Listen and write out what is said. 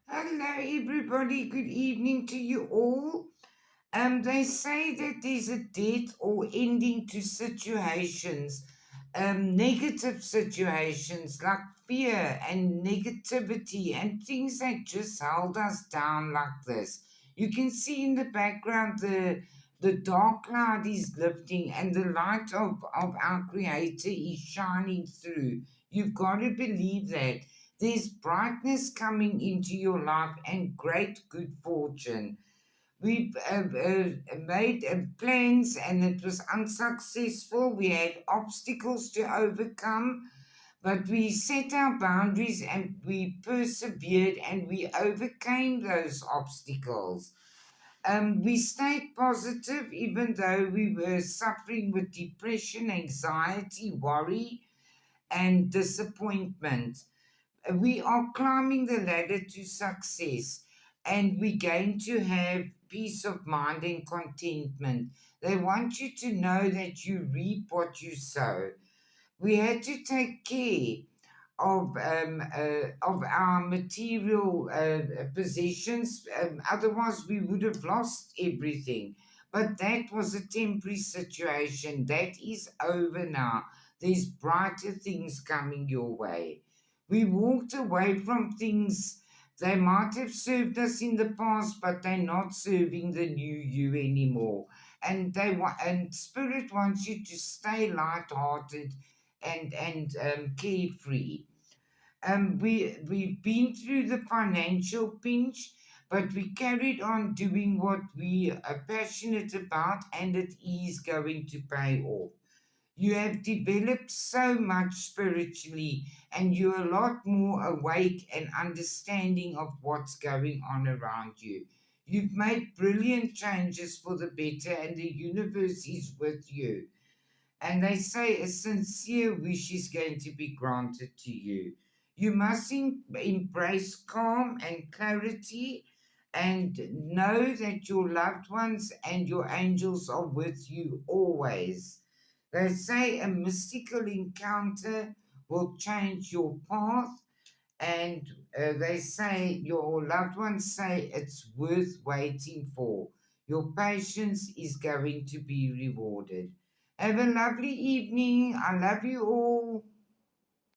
Hello, everybody. Good evening to you all. They say that there's a death or ending to situations, negative situations like fear and negativity and things that just held us down like this. You can see in the background the dark cloud is lifting and the light of our Creator is shining through. You've got to believe that. There's brightness coming into your life and great good fortune. We've made plans and it was unsuccessful. We had obstacles to overcome, but we set our boundaries and we persevered and we overcame those obstacles. We stayed positive even though we were suffering with depression, anxiety, worry, and disappointment. We are climbing the ladder to success and we're going to have peace of mind and contentment. They want you to know that you reap what you sow. We had to take care of our material possessions, otherwise, we would have lost everything. But that was a temporary situation. That is over now. There's brighter things coming your way. We walked away from things they might have served us in the past, but they're not serving the new you anymore. And spirit wants you to stay light-hearted and carefree. We've been through the financial pinch, but we carried on doing what we are passionate about, and it is going to pay off. You have developed so much spiritually, and you're a lot more awake and understanding of what's going on around you. You've made brilliant changes for the better, and the universe is with you. And they say a sincere wish is going to be granted to you. You must embrace calm and clarity and know that your loved ones and your angels are with you always. They say a mystical encounter will change your path, and they say your loved ones say it's worth waiting for. Your patience is going to be rewarded. Have a lovely evening. I love you all.